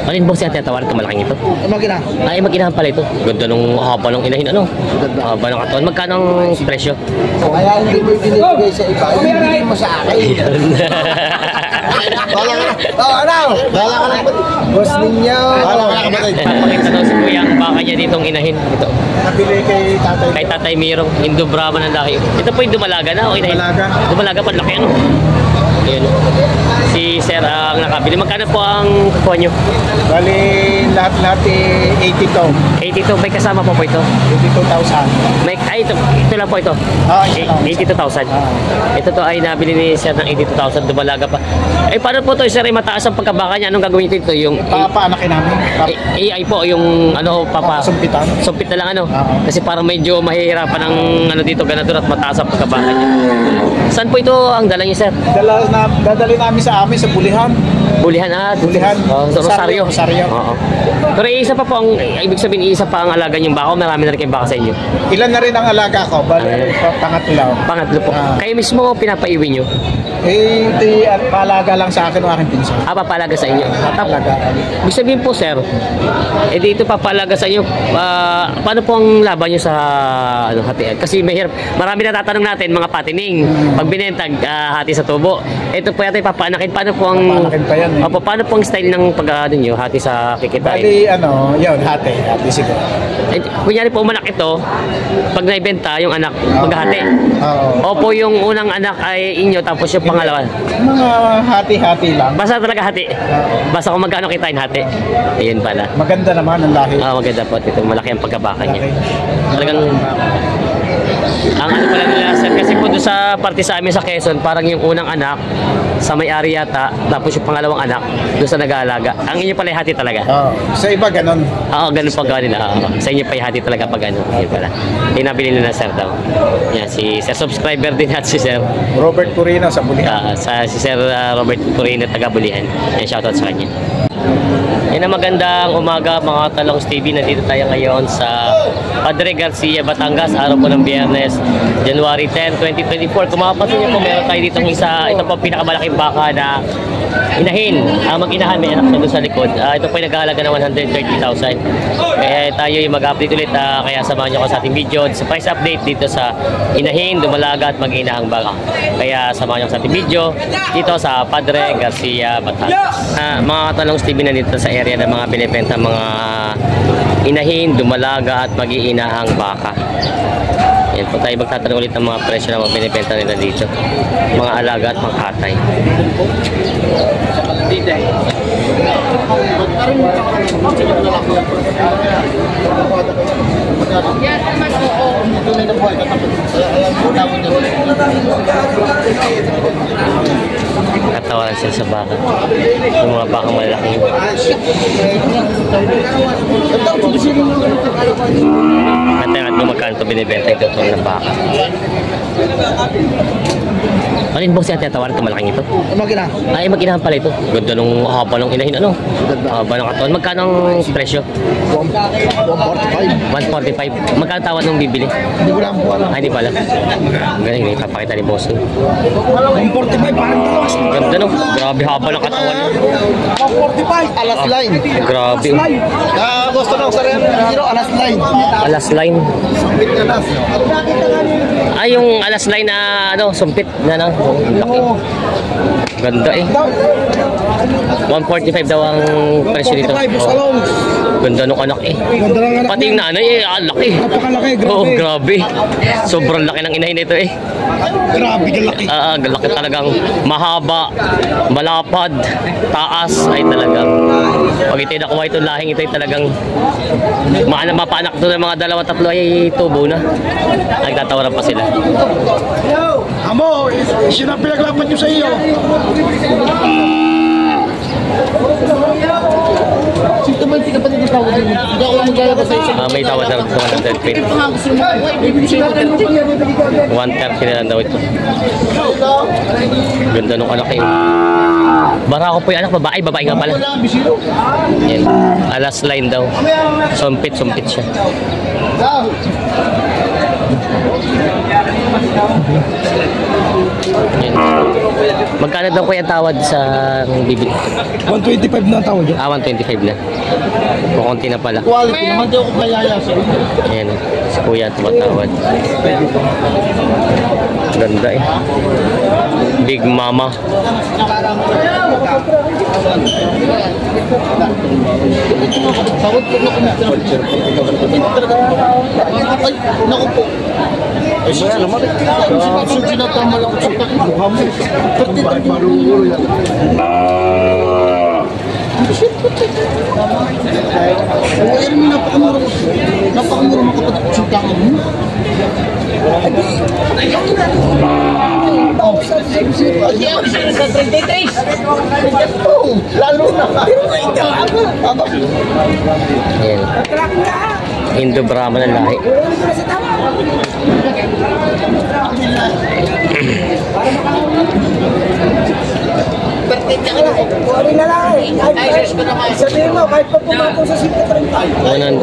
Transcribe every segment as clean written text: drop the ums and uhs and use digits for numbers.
Alin boss yan tinatawag ito malaking ito? Mag-ina. Ay, mag-inahan pala ito. Ganda nung haba ng inahin, ano? Haba ng katawan. Magkano ang presyo? Kaya hindi mo binibigay sa iba, hindi mo sa akin. Bala ka na. Boss ninyo. Bala ka na. Pakita daw si Kuya ang baka niya ditong inahin. Ito. Nabili kay tatay. Kay Tatay Mirong, Indo Brahman ang lahi. Ito po yung dumalaga na o inahin? Dumalaga. Dumalaga pa, laki ano? Ayun. Si Sir ang nakabili. Magkano po ang kukuha nyo? Bali, lahat-lahat 82. 82. May kasama po ito? 82,000. Ay, ito lang po ito. 82,000. Ito to ay nabili ni Sir ng 82,000. Dumalaga pa. Eh, paano po ito, Sir? Ay mataas ang pagkabaka niya. Anong gagawin ito? Yung Papaanakin namin. AI po, yung ano, Sumpitan. sumpit na lang ano. Kasi parang medyo mahihirapan ang ano dito, ganador at mataas ang pagkabaka niya. Saan po ito ang dala niyo, Sir? Dadali namin sa amin sa Bulihan. Bulihan Bulihan. Sa Rosario. Rosario. Oo. Pero isa pa po ang, ibig sabihin isa pa ang alaga niyong baka o marami na rin kayong baka sa inyo? Ilan na rin ang alaga ko? Bali, pangatlo. Pangatlo po. Kayo mismo pinapaiwi niyo? Hindi, palaga lang sa akin ng aking pinsan. Papalaga sa inyo. Palaga. Ibig sabihin po, Sir, dito papalaga sa inyo, paano po ang laban niyo sa hatian? Kasi mahirap, marami na tatanong natin, mga patining, pag binentag, hati sa tubo. Ito po yata ipapaanakin, paano po ang... Papaanakin pa yan. Opo, paano po ang style ng niyo, hati sa kikitain? Bali, yun, hati siguro. Kunyari po umanak ito, pag naibenta yung anak, maghati. Oo. Opo, yung unang anak ay inyo, tapos yung pangalawa. Mga hati-hati lang. Basta talaga hati. Basta kung magkano kitain hati. Ayun pala. Maganda naman ang lahi. Maganda po. Ito, malaki ang pagkabaka niya. Talagang, ang ano pala nila, Sir, kasi po doon sa parte sa amin sa Quezon, parang yung unang anak, sa may-ari yata, tapos yung pangalawang anak, doon sa nag-aalaga. Ang inyo pala hati talaga. Sa iba, ganun. Ganun pa gano'n nila. Sa inyo pa hati talaga pag ano. Ayun pala. Yung nabili nila, Sir, daw. Yan, si Sir, subscriber din at si Sir. Robert Purino sa Bulihan. Si Sir Robert Purino, taga Bulihan. Yan, shoutout sa kanya. Yan ang magandang umaga mga Talongs TV. Nandito tayo ngayon sa Padre Garcia, Batangas. Araw po ng Biyernes, January 10, 2024. Kung makapansin niyo po, meron tayo dito isa. Ito po pinakamalaking baka na inahin. Mag-inahan, may anak siya doon sa likod. Ito po ay nag-aalaga ng 130,000. Kaya tayo yung mag-update ulit. Kaya samahan niyo ko sa ating video. Sa price update dito sa inahin, dumalaga at mag-inahang baka. Kaya samahan niyo ko sa ating video dito sa Padre Garcia, Batangas. Mga Talongs TV, nandito sa area ng mga binibenta mga inahin, dumalaga at mag-iinahang baka. Yan po tayo magtatanong ulit ng mga presyo ng mga binibenta nila dito. Mga alaga at mga katay. Katawaran sila sa baka. Yung mga baka malaki. At kung magkano ito binibenta ito ng baka. Alin boss yan tinatawag ito malaking ito? Mag-ina. Ay, mag-inahan pala ito. Ganda nung haba ng inahin, ano? Haba ng katawan. Magkano ang presyo? 145. 145. Magkano tawad nung bibili? Hindi ko lang po alam. Ay, di pala. Galing, ipapakita ni boss. 145, parang tulos. Ganda nung, grabe haba ng katawan. 145. Alas line. Grabe. Gusto nung sa rin. Alas line. Alas line. Sumpit ka na. Ay, yung alas line na, sumpit na, laki. Ganda eh. 145 daw ang presyo dito. 145, Ganda nung anak eh. Ganda ng anak. Pati yung nanay eh, laki. Napakalaki, grabe. Oo, grabe. Sobrang laki ng inahin nito eh. Grabe, galaki. Galaki talagang mahaba, malapad, taas ay talagang. Pag ito nakuha itong lahing ito ay talagang mapaanak doon ng mga dalawa tatlo ay tubo na. Nagtatawaran pa sila. Amo, siya na pinaglaban nyo sa iyo. Sito man tinapan nito tawad din. Hindi ako maglalabas sa isa. May tawad na 200 feet. 130 na lang daw ito. Ganda nung anak eh. Barako po yung anak, babae nga pala. Yan. Alas line daw. Sumpit siya. Yan. Magkano daw kuya tawad sa bibili? 125 na tawad. 125 na. Kukunti na pala. Quality naman daw ko kayaya sa Ayan, si kuya tumatawad. Ganda eh. Big Mama. Tawad ko na kumita. Ay, naku po. Ay, siya naman. Susi na tama lang sa mukha mo. Pati marungulo yan. Ay, mo napakamura. Napakamura mo kapag suta ka mo. Lalo na. Ayan. Indo Brahman ang lahi. Sabihin mo, kahit pa pumatong sa 130. Unan,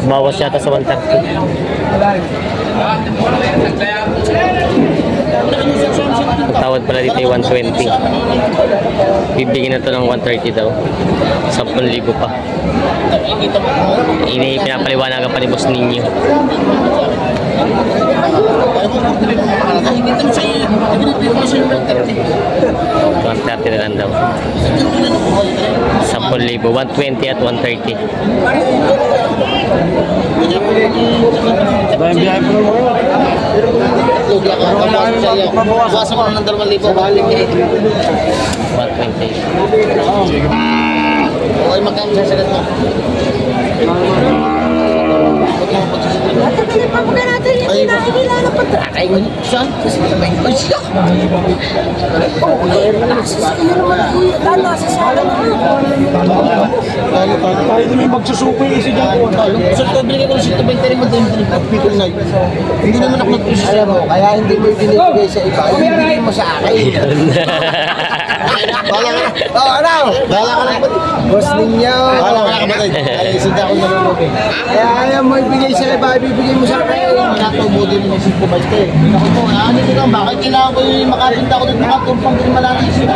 bawas yata sa 130. Tawad pala dito yung 120. Bibigyan na to ng 130 daw. 10,000 pa. Pinapaliwanagan pa ni boss ninyo. 130 na lang daw. 10,000, 120 at 130. Bawasan ko ng 2,000. Balik eh. 120. Okay, magkano sa salat mo? Pagpapagay natin yung hinahila ng patrakay mo. Saan? Kasi may siya. Oo, nasa sala na. Tayo na may magsusuko yung isa dyan. So, bigay ko ng 120 mo din. People night. Hindi naman ako nag-push. Alam mo, kaya hindi mo binibigay sa iba. Ibigay mo sa akin. Bala ka na. Oo, ano? Bala ka na. Boss ninyo. Bala ka na kapatid. Ay, sinda ko nalulog eh. Kaya ayaw mo ibigay sa iba, ibibigay mo sa akin. Natubo din yung 120. Ako po, ano ito lang, bakit kailangan ko yung makapinta ko dito makatumpang din malaking sila?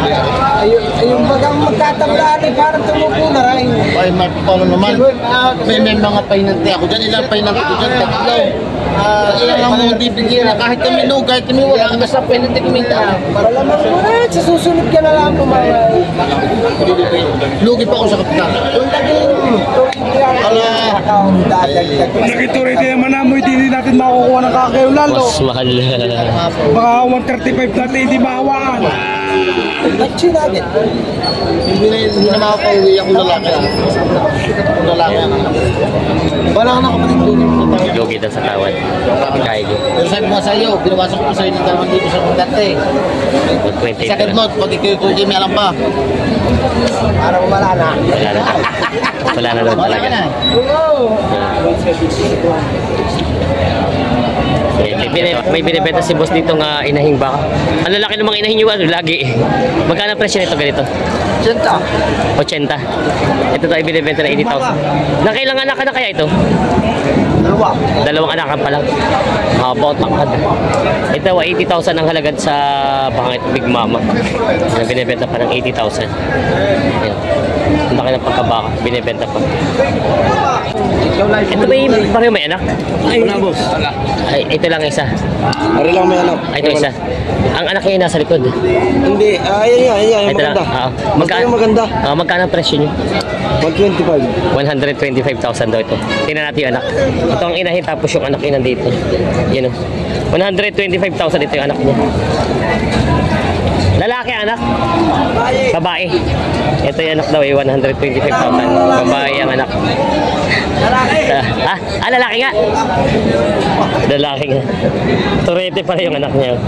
Ayun bagang magkatablaan eh, parang tumupo na rin. Ay, paano naman? May mga painante ako dyan, ilang painante ko dyan, tatlo. Ilang lang mo hindi bigyan na kahit kami no, kahit kami wala, basta painante kumita. Wala mo na, sa susunod ka na lang kumaya. Lugi pa ako sa kapitan. Yung Nakiturity naman namin, hindi natin makukuha ng kakayo lalo. Mas mahal. Baka 135 natin, hindi mahawaan. Nagsinagin. Hindi na makapauwi akong lalaki. Akong lalaki ang anak. Wala ka na kapatid doon. Lugi daw sa tawad. Kaigi. Pero sabi ko sa iyo, binawasan ko sa iyo ng 2,000 sa kong dati. 120 Sakit na. mo, pag ikaw may alam pa. Parang wala na. Wala na. Wala na daw Wala talaga. ka na. May binibenta si boss dito nga inahing baka. Ang lalaki ng mga inahin nyo, lagi. Magkano presyo nito ganito? 80. 80. Ito tayo binibenta na 80,000. Nakailang anak ka na kaya ito? Dalawang anak pa lang. About tangkad. Ito 80,000 ang halagad sa pangit Big Mama. Na binibenta pa ng 80,000. Ayan. Ang laki ng pagkabaka, binibenta pa. Ito ba yung pareho may anak? Wala boss. Ay, ito lang isa. Ari lang may anak. Ay, ito isa. Ang anak niya nasa likod. Hindi, ayan, Ito lang. maganda. Magkano maganda. magkano ang presyo niyo? 125. 125,000 daw ito. Tingnan natin yung anak. Ito ang inahin tapos yung anak niya nandito. Yan o. 125,000 ito yung anak niya. Lalaki anak? Babae. Ito yung anak daw eh, 125,000. Babae ang anak. Lalaki. Lalaki nga. Lalaki nga. Turete pala yung anak niya.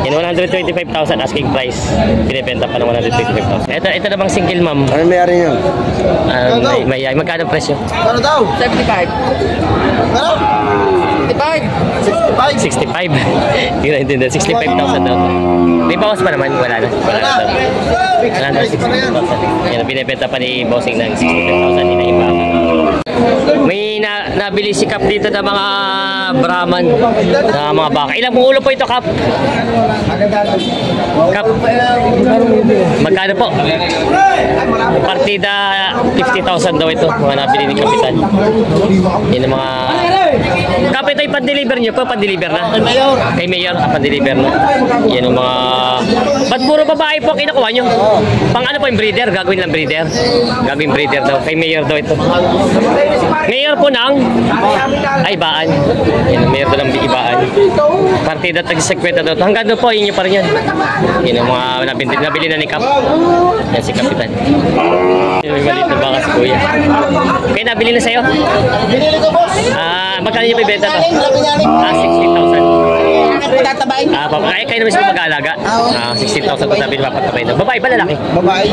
Yan, 125,000 asking price. Binibenta pa ng 125,000. Ito namang single mom. Ano may-ari niyan? Magkano presyo? Ano daw? 75. Ano? 65. 65. Hindi na intindihan. 65,000 daw. May bawas pa naman. Wala na. Wala na. Wala na. 65,000. Yan, binibenta pa ni Bossing ng 65,000. Inaiba. May bumibili si Kap dito ng mga Brahman, na mga baka. Ilang ulo po ito, Kap? Kap, magkano po? Partida 50,000 daw ito, mga nabili ni Kapitan. Yan ang mga... Kap, ito yung pan-deliver nyo po, pan-deliver na? Kay Mayor, pan-deliver na. Yan ang mga... Ba't puro babae po ang kinukuha nyo? Pang ano po yung breeder? Gagawin lang breeder? Gagawin breeder daw. Kay Mayor daw ito. Mayor po ng... Ay, Ibaan. Yan, Mayor daw ng Ibaan. Partida tag-sekwenta daw. Hanggang doon po, inyo pa rin yan. Yan ang mga nabili na ni Kap. Yan si Kapitan. May maliit na baka si Kuya. Okay, nabili na sa'yo? Binili ko, boss. Magkano niyo pa ibenta to? Tatabain. 60,000. Kayo naman sila mag-aalaga. 60,000 po nabili papatabay daw. Babae ba lalaki? Babae.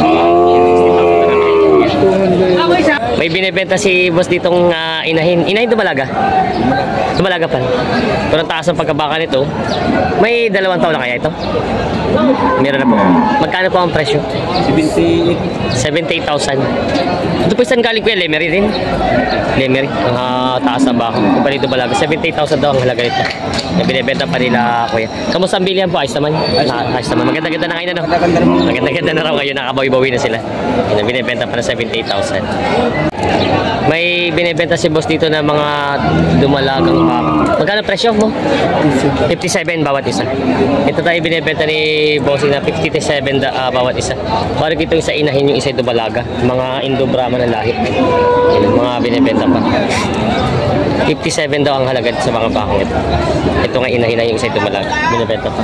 May binibenta si boss ditong inahin. Inahin dumalaga? Dumalaga pa. Pero ang taas ng pagkabaka nito, may 2 taon na kaya ito? Meron na po. Magkano po ang presyo? 78,000. Ito po isang galing ko yan, Lemery rin. Lemery, ang taas ng baka. Kung pa dito balaga, 78,000 daw ang halaga nito. Na binibenta pa nila, kuya. Kamusta ang bilihan po? Ayos naman. Ayos naman. Maganda-ganda na kayo na, no? Maganda-ganda na raw ngayon. Nakabawi-bawi na sila. Yan, binibenta pa na 78,000. May binibenta si boss dito na mga dumalagang baka. Magkano presyo mo? 57 bawat isa. Ito tayo binibenta ni bossing na 57 bawat isa. Parang ito isa inahin, yung isa dumalaga. Mga Indo-Brahman na lahi. Yan, mga binibenta pa. 57 daw ang halaga sa mga bakang ito. Ito nga inahin yung isa dumalaga. Binibenta pa.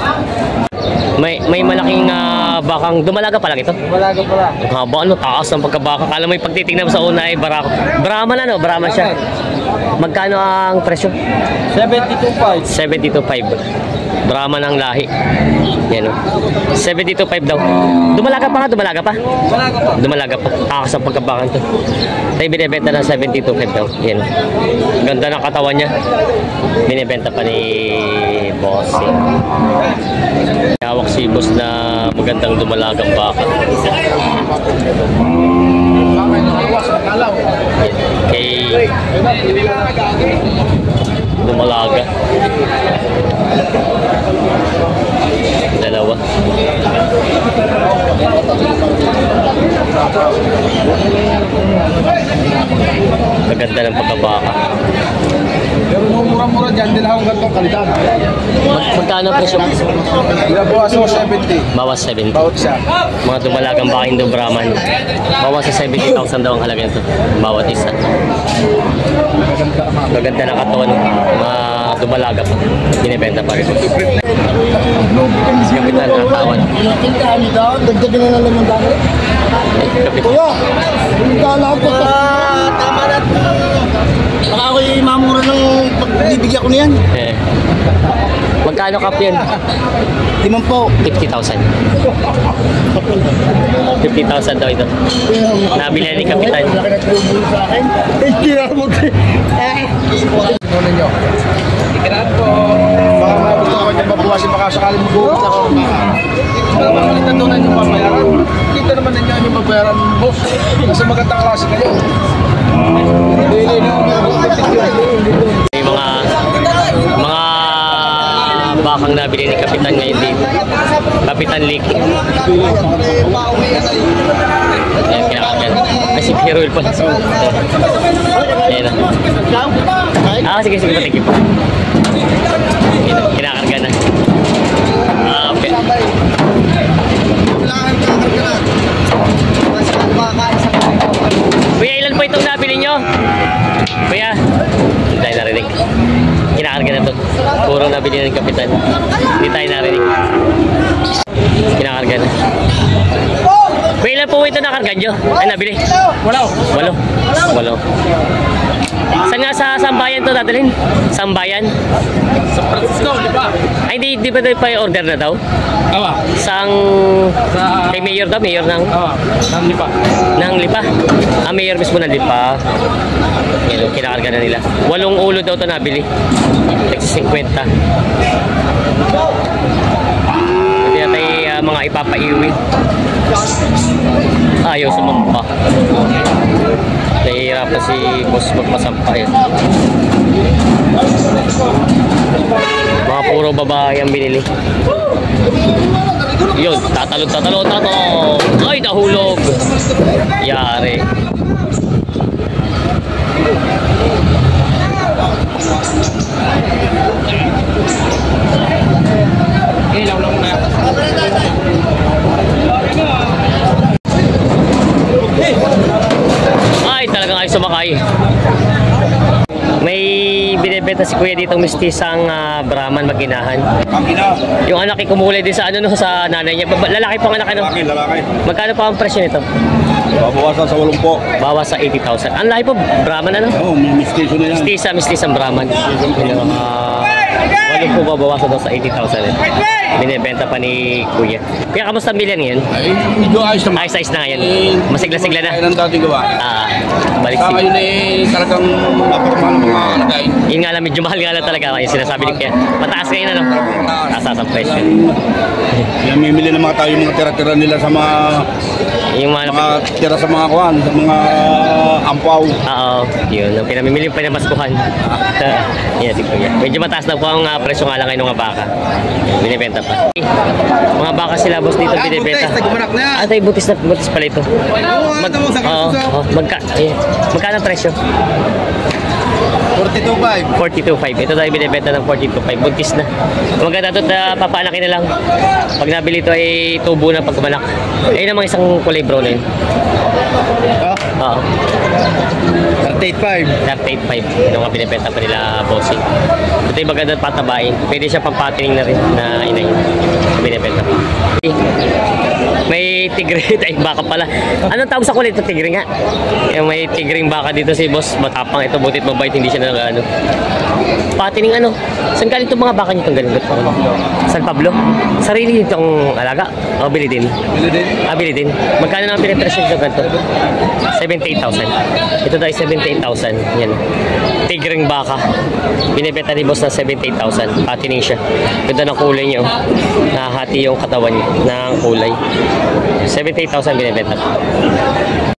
May malaking bakang dumalaga pa lang ito. Dumalaga pala. Haba, ano, taas ng pagkabaka. Kala mo yung pagtitingnan mo sa una ay barako. Brahman ano, Brahman siya. Magkano ang presyo? 72.5. 72.5. Brahman ang lahi. Yan o. 72.5 daw. Dumalaga pa nga, dumalaga pa. Dumalaga pa. Dumalaga pa. Taas ng pagkabakan to. Tayo binibenta ng 72.5 daw. Yan o. Ganda ng katawan niya. Binibenta pa ni Bossing. Hawak si boss na magandang dumalagang baka. Kay dumalaga. Dalawa. Maganda ng pagkabaka. Pero mura-mura dyan, din akong gantong kalidad. Magkano presyo? Binabawas mo 70. Bawas 70. Bawat isa. Mga dumalagang baka Indo-Brahman. Bawas sa 70,000 daw ang halaga nito. Bawat isa. Maganda na katawan. Mga dumalaga pa. Binibenta pa rin. Si Kapitan ang tawad. Dagdagan na lang ng dami. Kapitan. Kuya, hindi ka alam ko. Tama na. Baka ako'y mamura ng pagbibigyan ko niyan. Magkano kap yan? 5 po. 50,000. 50,000 daw ito. Nabili ni Kapitan. Hindi na mo. Ano ninyo? Ikirat po. Baka magusto ko niya mabuwasin, baka sakaling mabuwas ako. Pero makikita doon na yung mabayaran. Kita naman ninyo yung mabayaran, boss. Kasi magandang klase kayo. Hindi na. May mga bakang nabili ni Kapitan ngayon dito. Kapitan Liki. Ayan, kinakagan. Ay, si Pierrol pa. Ayan na. Sige, patigip. Kinakarga na. Okay. Kuya, ilan po itong nabili nyo? Kuya, hindi tayo narinig. Kinakarga na ito. Puro nabili na ng Kapitan. Hindi tayo narinig. Kinakarga na. Kuya, ilan po ito nakarga nyo? Ay, nabili? Walo. Saan nga sa Sambayan to dadalhin? Sambayan? Sa Francisco, di ba? Ay, di ba ito pa order na daw? Awa. Sang kay Mayor daw, Mayor ng Lipa. ng Lipa. Mayor mismo ng Lipa. Yan, kinakarga na nila. 8 ulo daw ito nabili. 50. Hindi na tayo mga ipapaiwi. Ayaw sumampa. Nahihirap nahihirapan si boss magpasampay. Mga puro babae ang binili. Yun, tatalon. Ay, nahulog. Yari. Ilaw lang na. Ay, talagang ay sumakay. May binibenta si kuya ditong mistisang Brahman maginahan. Yung anak ay kumulay din sa sa nanay niya. Lalaki pang anak ano? Lalaki. Magkano pa ang presyo nito? Babawasan sa 80 po. Bawas sa 80,000. Ang laki po, Brahman ano? Oo, may mistation na yan. Mistisang Brahman. Walo po babawasan daw sa 80,000 eh. Binibenta pa ni kuya. Kaya kamusta ang bilihan ngayon? Ay, medyo ayos naman. Ayos na ngayon. Masigla-sigla na. Kaya ng dating gawa. Balik Saka yun eh, talagang napormal ng mga nagkain. Yun nga lang, medyo mahal nga lang talaga yung sinasabi ni Kuya. Mataas ngayon ano? Taas ang presyo. Yan, mimili ng mga tayo yung mga tira-tira nila sa mga Yung mga tira sa mga kuhan, sa mga ampaw. Oo, yun. Ang pinamimili pa na maskuhan. Yan si Kuya. Medyo mataas na po ang presyo nga lang ngayon ng mga baka. Binibenta pa. Mga baka sila boss dito binibenta. Tayo butis pala ito. Magkano ang presyo? 42.5. 42.5. Ito tayo binibenta ng 42.5. Buntis na. Maganda ito, papanakin na lang. Pag nabili ito ay tubo na pag kumanak. Ayun namang isang kulay brown na yun. Oo. 38.5. 38.5. Ito nga binibenta pa nila bossing. Ito yung maganda patabain. Pwede siya pampatining na rin na inay. Binibenta. May tigre. Ay, baka pala. Anong tawag sa kulay ito? Tigre nga. Yung may tigring baka dito si boss. Matapang ito. Butit mabait. Hindi siya na patining ano. Saan galing itong mga baka niyo itong galing? San Pablo? Sarili itong alaga? O, bili din? Bili din. Magkano naman pinipresyon siya ganito? 78,000. Ito tayo 78,000. Yan. Tigring baka. Binibenta ni boss na 78,000. Patining siya. Ganda ng kulay niya. Nahahati yung katawan niya ng kulay. 78,000 binibenta.